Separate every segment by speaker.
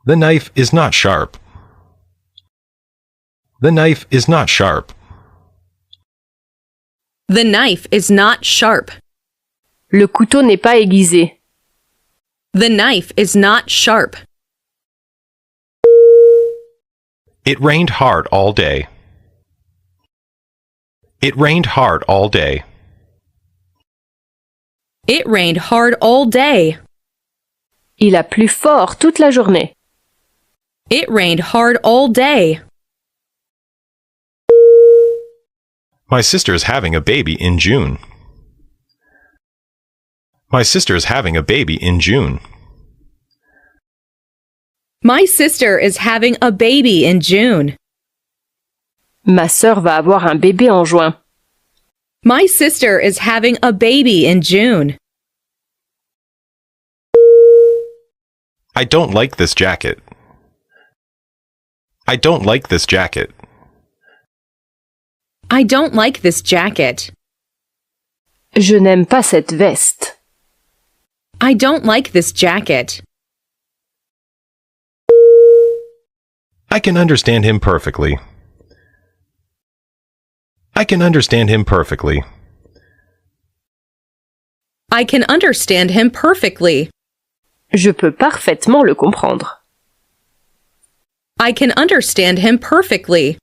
Speaker 1: The knife is not sharp. The knife is not sharp.
Speaker 2: The knife is not sharp.
Speaker 3: Le couteau n'est pas aiguisé.
Speaker 2: The knife is not sharp.
Speaker 1: It rained hard all day. It rained hard all day.
Speaker 2: It rained hard all day.
Speaker 3: Il a plu fort toute la journée.
Speaker 2: It rained hard all day.
Speaker 1: My sister's having a baby in June. My sister's having a baby in June.
Speaker 2: My sister is having a baby in June.
Speaker 3: Ma sœur va avoir un bébé en juin.
Speaker 2: My sister is having a baby in June.
Speaker 1: I don't like this jacket. I don't like this jacket.
Speaker 2: I don't like this jacket.
Speaker 3: Je n'aime pas cette veste.
Speaker 2: I don't like this jacket.
Speaker 1: I can understand him perfectly. I can understand him perfectly.
Speaker 2: I can understand him perfectly.
Speaker 3: Je peux parfaitement le comprendre.
Speaker 2: I can understand him perfectly.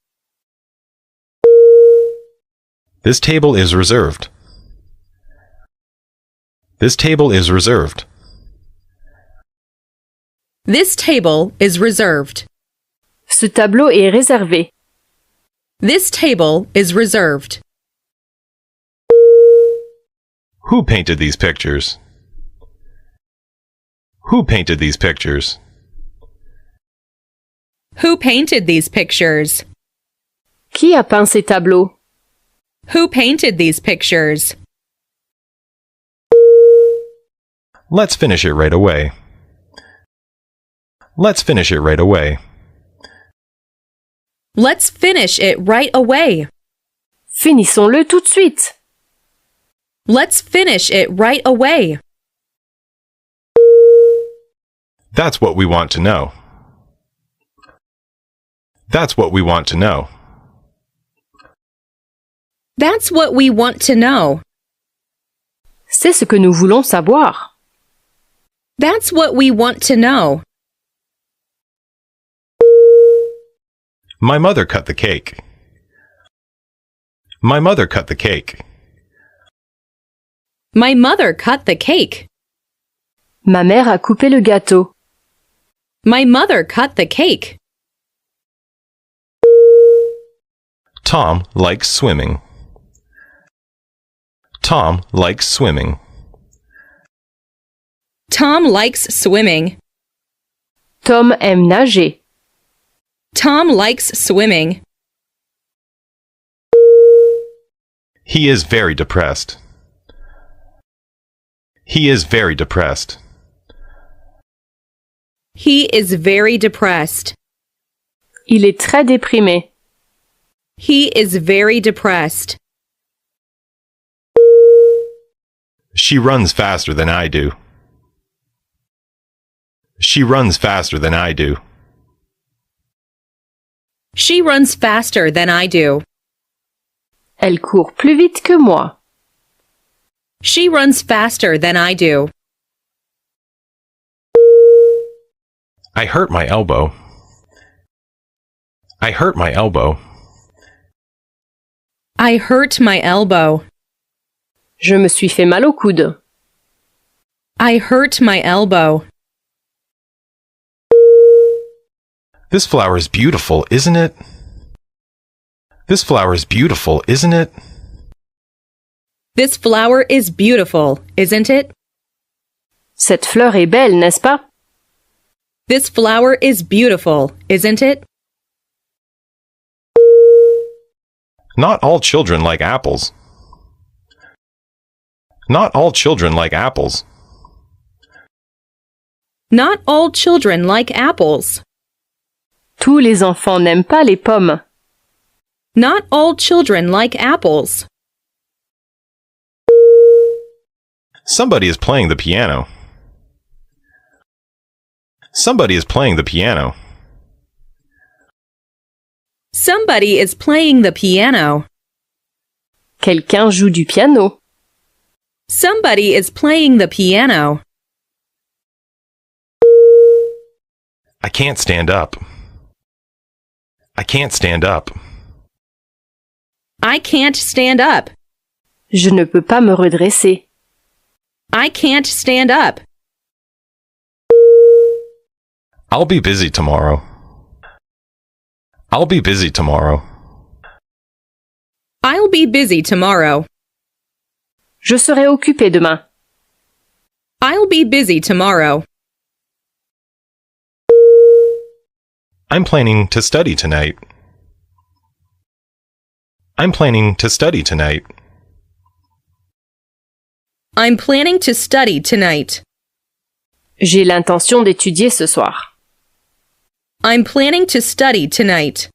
Speaker 1: This table is reserved. This table is reserved.
Speaker 2: This table is reserved.
Speaker 3: Ce tableau est réservé.
Speaker 2: This table is reserved.
Speaker 1: Who painted these pictures? Who painted these pictures?
Speaker 2: Who painted these pictures?
Speaker 3: Qui a peint ces tableaux?
Speaker 2: Who painted these pictures?
Speaker 1: Let's finish it right away. Let's finish it right away.
Speaker 2: Let's finish it right away.
Speaker 3: Finissons-le tout de suite.
Speaker 2: Let's finish it right away.
Speaker 1: That's what we want to know. That's what we want to know.
Speaker 2: That's what we want to know.
Speaker 3: C'est ce que nous voulons savoir.
Speaker 2: That's what we want to know.
Speaker 1: My mother cut the cake. My mother cut the cake.
Speaker 2: My mother cut the cake.
Speaker 3: Ma mère a coupé le gâteau.
Speaker 2: My mother cut the cake.
Speaker 1: Tom likes swimming. Tom likes swimming.
Speaker 2: Tom likes swimming.
Speaker 3: Tom aime nager.
Speaker 2: Tom likes swimming.
Speaker 1: He is very depressed. He is very depressed.
Speaker 2: He is very depressed.
Speaker 3: Il est très déprimé.
Speaker 2: He is very depressed.
Speaker 1: She runs faster than I do. She runs faster than I do.
Speaker 2: She runs faster than I do.
Speaker 3: Elle court plus vite que moi.
Speaker 2: She runs faster than I do.
Speaker 1: I hurt my elbow. I hurt my elbow.
Speaker 2: I hurt my elbow.
Speaker 3: Je me suis fait mal au coude.
Speaker 2: I hurt my elbow.
Speaker 1: This flower is beautiful, isn't it? This flower is beautiful, isn't it?
Speaker 2: This flower is beautiful, isn't it?
Speaker 3: Cette fleur est belle, n'est-ce pas?
Speaker 2: This flower is beautiful, isn't it?
Speaker 1: Not all children like apples. Not all children like apples.
Speaker 2: Not all children like apples.
Speaker 3: Tous les enfants n'aiment pas les pommes.
Speaker 2: Not all children like apples.
Speaker 1: Somebody is playing the piano. Somebody is playing the piano.
Speaker 2: Somebody is playing the piano.
Speaker 3: Quelqu'un joue du piano.
Speaker 2: Somebody is playing the piano.
Speaker 1: I can't stand up. I can't stand up.
Speaker 2: I can't stand up.
Speaker 3: Je ne peux pas me redresser.
Speaker 2: I can't stand up.
Speaker 1: I'll be busy tomorrow. I'll be busy tomorrow.
Speaker 2: I'll be busy tomorrow.
Speaker 3: Je serai occupé demain.
Speaker 2: I'll be busy tomorrow.
Speaker 1: I'm planning to study tonight. I'm planning to study tonight.
Speaker 2: I'm planning to study tonight.
Speaker 3: J'ai l'intention d'étudier ce soir.
Speaker 2: I'm planning to study tonight.